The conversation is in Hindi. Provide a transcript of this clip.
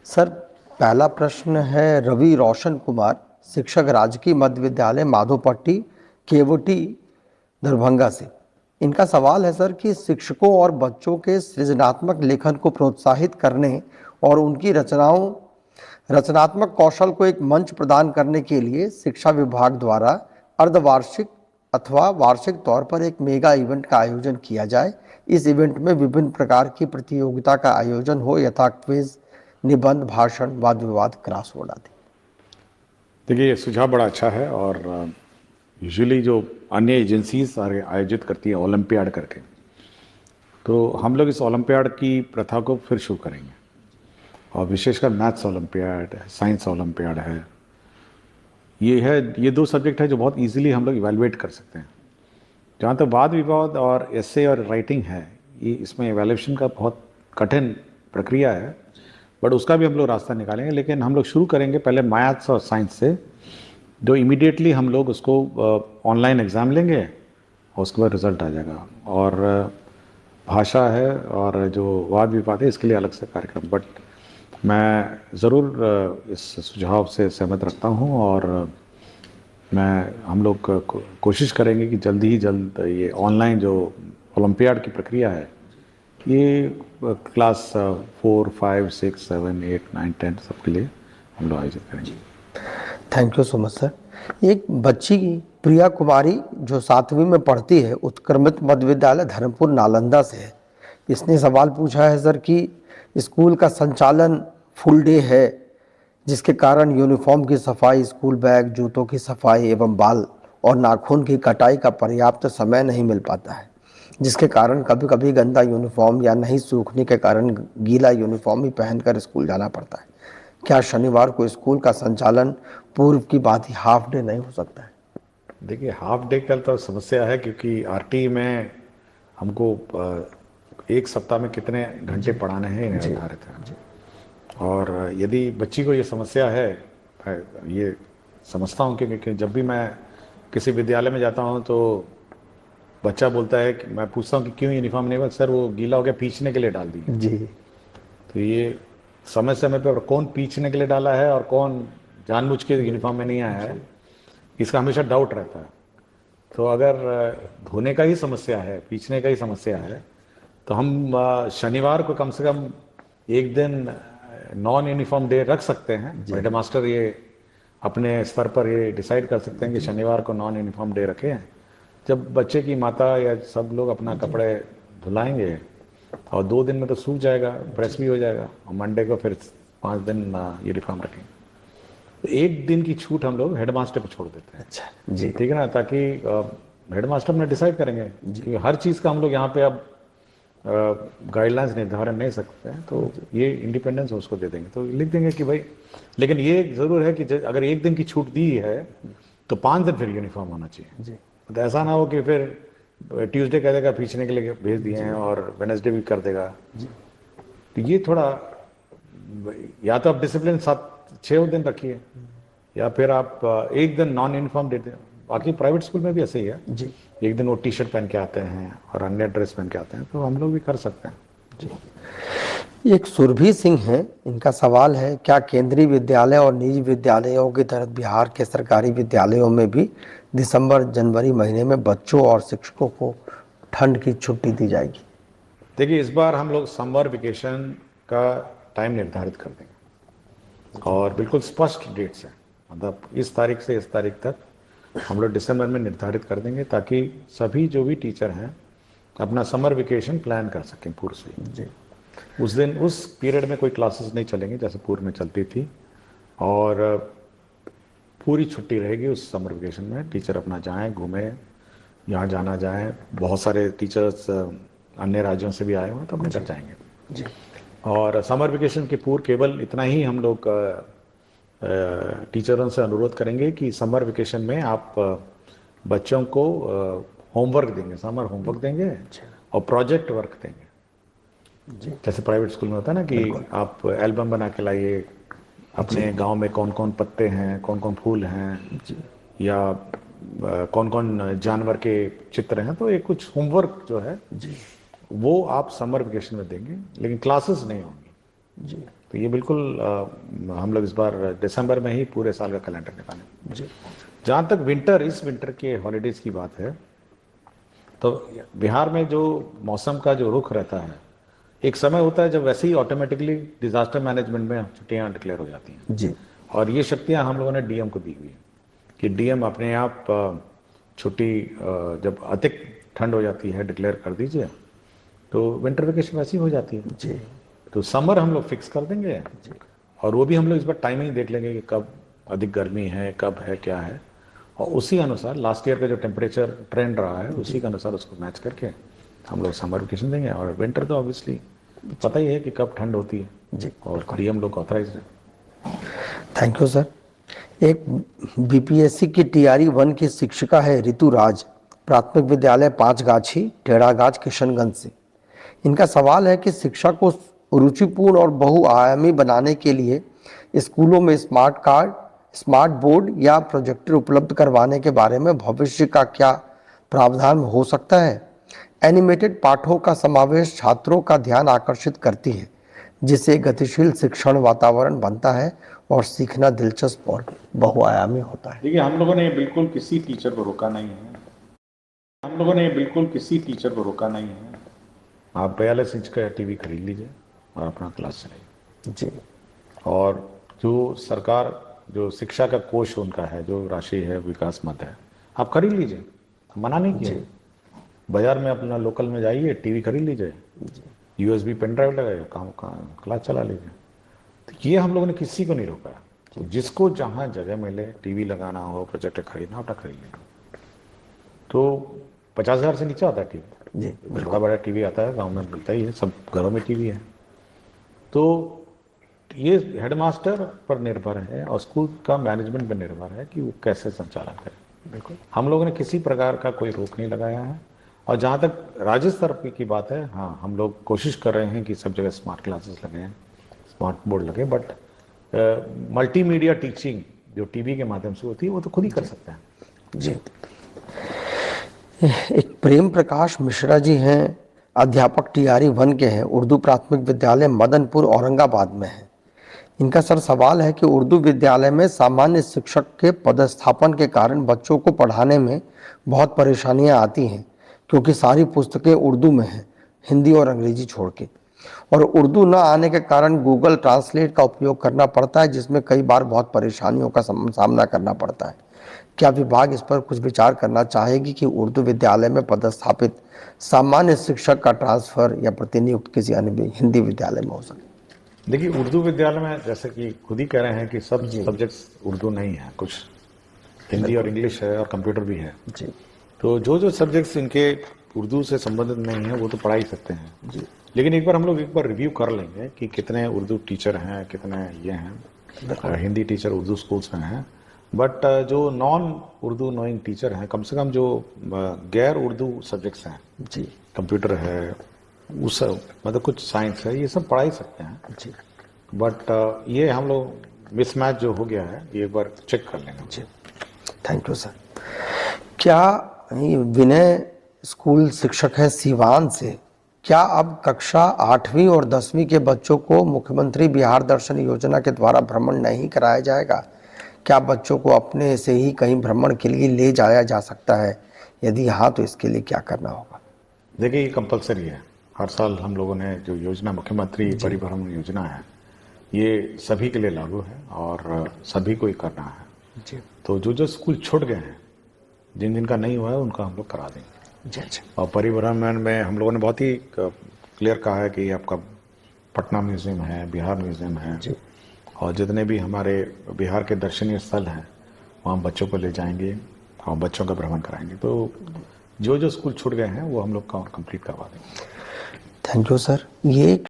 सर, पहला प्रश्न है रवि रोशन कुमार, शिक्षक, राजकीय मध्य विद्यालय माधोपट्टी, केवटी, दरभंगा से। इनका सवाल है सर कि शिक्षकों और बच्चों के सृजनात्मक लेखन को प्रोत्साहित करने और उनकी रचनात्मक कौशल को एक मंच प्रदान करने के लिए शिक्षा विभाग द्वारा अर्धवार्षिक अथवा वार्षिक तौर पर एक मेगा इवेंट का आयोजन किया जाए। इस इवेंट में विभिन्न प्रकार की प्रतियोगिता का आयोजन हो, यथा क्विज, निबंध, भाषण, वाद विवाद, क्रॉसवर्ड आदि। देखिए, ये सुझाव बड़ा अच्छा है और यूजुअली जो अन्य एजेंसीज आयोजित करती हैं ओलंपियाड करके, तो हम लोग इस ओलंपियाड की प्रथा को फिर शुरू करेंगे। और विशेषकर मैथ्स ओलंपियाड, साइंस ओलंपियाड है, ये दो सब्जेक्ट है जो बहुत इजीली हम लोग इवेलुएट कर सकते हैं। जहाँ तक वाद विवाद और एसे और राइटिंग है, ये इसमें इवेल्यूशन का बहुत कठिन प्रक्रिया है, बट उसका भी हम लोग रास्ता निकालेंगे। लेकिन हम लोग शुरू करेंगे पहले मैथ्स और साइंस से, जो इमीडिएटली हम लोग उसको ऑनलाइन एग्ज़ाम लेंगे और उसके बाद रिज़ल्ट आ जाएगा। और भाषा है और जो वाद विवाद है, इसके लिए अलग से कार्यक्रम। बट मैं ज़रूर इस सुझाव से सहमत रखता हूँ और हम लोग कोशिश करेंगे कि जल्द ही जल्द ये ऑनलाइन जो ओलंपियाड की प्रक्रिया है, ये क्लास 4, 5, 6, 7, 8, 9, 10 सबके लिए हम लोग आयोजित करेंगे। Thank you so much sir. एक बच्ची प्रिया कुमारी जो 7वीं में पढ़ती है, उत्क्रमित मध्य विद्यालय धर्मपुर नालंदा से है। इसने सवाल पूछा है सर कि स्कूल का संचालन फुल डे है, जिसके कारण यूनिफॉर्म की सफाई, स्कूल बैग, जूतों की सफाई एवं बाल और नाखून की कटाई का पर्याप्त समय नहीं मिल पाता है, जिसके कारण कभी कभी गंदा यूनिफॉर्म या नहीं सूखने के कारण गीला यूनिफॉर्म ही पहनकर स्कूल जाना पड़ता है। क्या शनिवार को स्कूल का संचालन पूर्व की बात ही हाफ डे नहीं हो सकता है? देखिए, हाफ डे का तो समस्या है, क्योंकि आरटी में हमको एक सप्ताह में कितने घंटे पढ़ाने हैं निर्धारित है। और यदि बच्ची को ये समस्या है, ये समझता हूँ, क्योंकि जब भी मैं किसी विद्यालय में जाता हूँ तो बच्चा बोलता है कि मैं पूछता हूँ कि क्यों यूनिफॉर्म नहीं हुआ? सर, वो गीला हो गया, पीछने के लिए डाल दी जी। तो ये समय समय पर कौन पीछने के लिए डाला है और कौन जानबूझ के यूनिफॉर्म में नहीं आया है, इसका हमेशा डाउट रहता है। तो अगर धोने का ही समस्या है, पीछने का ही समस्या है, तो हम शनिवार को कम से कम एक दिन नॉन यूनिफॉर्म डे रख सकते हैं। हेडमास्टर ये अपने स्तर पर ये डिसाइड कर सकते हैं कि शनिवार को नॉन यूनिफॉर्म डे रखें, जब बच्चे की माता या सब लोग अपना कपड़े धुलाएंगे और 2 दिन में तो सूख जाएगा, प्रेस भी हो जाएगा, और मंडे को फिर 5 दिन यूनिफॉर्म रखेंगे। तो एक दिन की छूट हम लोग हेडमास्टर पे छोड़ देते हैं। अच्छा जी, ठीक है ना, ताकि हेडमास्टर में डिसाइड करेंगे कि हर चीज़ का हम लोग यहाँ पे अब गाइडलाइंस निर्धारण नहीं सकते हैं, तो ये इंडिपेंडेंस उसको दे देंगे, तो लिख देंगे कि भाई। लेकिन ये ज़रूर है कि अगर एक दिन की छूट दी है तो 5 दिन फिर यूनिफॉर्म होना चाहिए जी। तो ऐसा ना हो कि फिर ट्यूसडे कह देगा पीछने के लिए भेज दिए हैं और वेडनेसडे भी कर देगा जी। तो ये थोड़ा, या तो आप डिसिप्लिन 7-6 दिन रखिए, या फिर आप एक दिन नॉन यूनिफॉर्म देते हैं। बाकी प्राइवेट स्कूल में भी ऐसे ही है जी, एक दिन वो टी शर्ट पहन के आते हैं और अन्य ड्रेस पहन के आते हैं, तो हम लोग भी कर सकते हैं जी। एक सुरभि सिंह है, इनका सवाल है, क्या केंद्रीय विद्यालय और निजी विद्यालयों की तरह बिहार के सरकारी विद्यालयों में भी दिसंबर जनवरी महीने में बच्चों और शिक्षकों को ठंड की छुट्टी दी जाएगी? देखिए, इस बार हम लोग समर वेकेशन का टाइम निर्धारित कर देंगे और बिल्कुल स्पष्ट डेट से, मतलब इस तारीख से इस तारीख तक हम लोग दिसंबर में निर्धारित कर देंगे, ताकि सभी जो भी टीचर हैं अपना समर वेकेशन प्लान कर सकें पूर्व से जी। उस दिन उस पीरियड में कोई क्लासेस नहीं चलेंगी जैसे पूर्व में चलती थी, और पूरी छुट्टी रहेगी उस समर वेकेशन में। टीचर अपना जाएं, घूमें, यहाँ जाना जाएं। बहुत सारे टीचर्स अन्य राज्यों से भी आए हुए हैं, तो अपने घर जाएंगे जी। और समर वेकेशन के पूर्व केवल इतना ही हम लोग टीचरों से अनुरोध करेंगे कि समर वेकेशन में आप बच्चों को होमवर्क देंगे, समर होमवर्क देंगे और प्रोजेक्ट वर्क देंगे जी। जैसे प्राइवेट स्कूल में होता है ना कि आप एल्बम बना के लाइए, अपने गांव में कौन कौन पत्ते हैं, कौन कौन फूल हैं जी, या कौन कौन जानवर के चित्र हैं, तो ये कुछ होमवर्क जो है जी, वो आप समर वेकेशन में देंगे, लेकिन क्लासेस नहीं होंगी जी। तो ये बिल्कुल हम लोग इस बार दिसंबर में ही पूरे साल का कैलेंडर निकालें। जी जहाँ तक इस विंटर के हॉलीडेज की बात है, तो बिहार में जो मौसम का जो रुख रहता है, एक समय होता है जब वैसे ही ऑटोमेटिकली डिजास्टर मैनेजमेंट में छुट्टियां डिक्लेयर हो जाती हैं, जी और ये शक्तियां हम लोगों ने डीएम को दी हुई है कि डीएम अपने आप छुट्टी जब अधिक ठंड हो जाती है डिक्लेयर कर दीजिए, तो विंटर वेकेशन वैसी हो जाती है। जी तो समर हम लोग फिक्स कर देंगे, और वो भी हम लोग इस बार टाइमिंग देख लेंगे कि कब अधिक गर्मी है, कब है, क्या है, और उसी अनुसार लास्ट ईयर का जो टेम्परेचर ट्रेंड रहा है उसी के अनुसार उसको मैच करके हम लोग समर वेकेशन देंगे। और विंटर तो ऑब्वियसली पता ही है कि कब ठंड होती है जी, और डीएम लोग ऑथराइज है। Thank you sir. एक बीपीएससी की टीआरई 1 की शिक्षिका है ऋतु राज, प्राथमिक विद्यालय 5 गाछी टेढ़ागाछ किशनगंज से। इनका सवाल है कि शिक्षा को रुचिपूर्ण और बहुआयामी बनाने के लिए स्कूलों में स्मार्ट कार्ड, स्मार्ट बोर्ड या प्रोजेक्टर उपलब्ध करवाने के बारे में भविष्य का क्या प्रावधान हो सकता है। एनिमेटेड पाठों का समावेश छात्रों का ध्यान आकर्षित करती है, जिससे गतिशील शिक्षण वातावरण बनता है और सीखना दिलचस्प और बहुआयामी होता है। देखिए, हम लोगों ने बिल्कुल किसी टीचर को रोका नहीं है, आप 42 इंच का टीवी खरीद लीजिए और अपना क्लास चलाइए। जी और जो सरकार जो शिक्षा का कोष उनका है, जो राशि है, विकास मद है, आप खरीद लीजिए, मना नहीं किया। बाजार में अपना लोकल में जाइए, टीवी खरीद लीजिए, यूएसबी पेन ड्राइव लगाइए, काम क्लास चला लीजिए। तो ये हम लोगों ने किसी को नहीं रोका। तो जिसको जहाँ जगह मिले, टीवी लगाना हो, प्रोजेक्टर खरीदना हो, अपना खरीद लेना। तो 50,000 से नीचे आता है टीवी जी, बड़ा बड़ा टीवी आता है, गांव में मिलता ही है, सब घरों में टीवी है। तो ये हेडमास्टर पर निर्भर है और स्कूल का मैनेजमेंट पर निर्भर है कि वो कैसे संचालन करे। बिल्कुल। हम लोगों ने किसी प्रकार का कोई रोक नहीं लगाया है। और जहाँ तक राज्य स्तर की बात है, हाँ, हम लोग कोशिश कर रहे हैं कि सब जगह स्मार्ट क्लासेस लगे हैं, स्मार्ट बोर्ड लगे, बट मल्टीमीडिया टीचिंग जो टीवी के माध्यम से होती है वो तो खुद ही कर सकते हैं। जी। एक प्रेम प्रकाश मिश्रा जी हैं, अध्यापक टीआरई 1 के हैं, उर्दू प्राथमिक विद्यालय मदनपुर औरंगाबाद में है। इनका सर सवाल है कि उर्दू विद्यालय में सामान्य शिक्षक के पदस्थापन के कारण बच्चों को पढ़ाने में बहुत परेशानियां आती हैं, क्योंकि सारी पुस्तकें उर्दू में हैं, हिंदी और अंग्रेजी छोड़ के, और उर्दू न आने के कारण गूगल ट्रांसलेट का उपयोग करना पड़ता है, जिसमें कई बार बहुत परेशानियों का सामना करना पड़ता है। क्या विभाग इस पर कुछ विचार करना चाहेगी कि उर्दू विद्यालय में पदस्थापित सामान्य शिक्षक का ट्रांसफर या प्रतिनियुक्त किसी अन्य हिंदी विद्यालय में हो सके? देखिए, उर्दू विद्यालय में जैसे कि खुद ही कह रहे हैं कि सब सब्जेक्ट्स उर्दू नहीं है, कुछ हिंदी और इंग्लिश है और कंप्यूटर भी है। जी। तो जो सब्जेक्ट्स इनके उर्दू से संबंधित नहीं है वो तो पढ़ा ही सकते हैं जी। लेकिन एक बार रिव्यू कर लेंगे कि कितने उर्दू टीचर हैं, कितने ये हैं, हिंदी टीचर उर्दू स्कूल्स में हैं, बट जो नॉन उर्दू नोइंग टीचर हैं, कम से कम जो गैर उर्दू सब्जेक्ट्स हैं जी, कंप्यूटर है, उस मतलब कुछ साइंस है, ये सब पढ़ा ही सकते हैं जी। बट ये हम लोग मिसमैच जो हो गया है ये एक बार चेक कर लेंगे जी, थैंक यू सर। क्या विनय स्कूल शिक्षक है सीवान से, क्या अब कक्षा 8वीं और 10वीं के बच्चों को मुख्यमंत्री बिहार दर्शन योजना के द्वारा भ्रमण नहीं कराया जाएगा? क्या बच्चों को अपने से ही कहीं भ्रमण के लिए ले जाया जा सकता है? यदि हाँ, तो इसके लिए क्या करना होगा? देखिए, ये कंपलसरी है। हर साल हम लोगों ने जो योजना मुख्यमंत्री परिभ्रमण योजना है, ये सभी के लिए लागू है और सभी को ही करना है जी। तो जो स्कूल छूट गए हैं, जिन का नहीं हुआ है, उनका हम लोग करा देंगे जी। अच्छा। और परिभ्रमण में हम लोगों ने बहुत ही क्लियर कहा है कि आपका पटना म्यूजियम है, बिहार म्यूजियम है जी। और जितने भी हमारे बिहार के दर्शनीय स्थल हैं वहाँ बच्चों को ले जाएंगे और बच्चों का भ्रमण कराएंगे। तो जो स्कूल छूट गए हैं वो हम लोग कंप्लीट करवा देंगे। Thank you sir. ये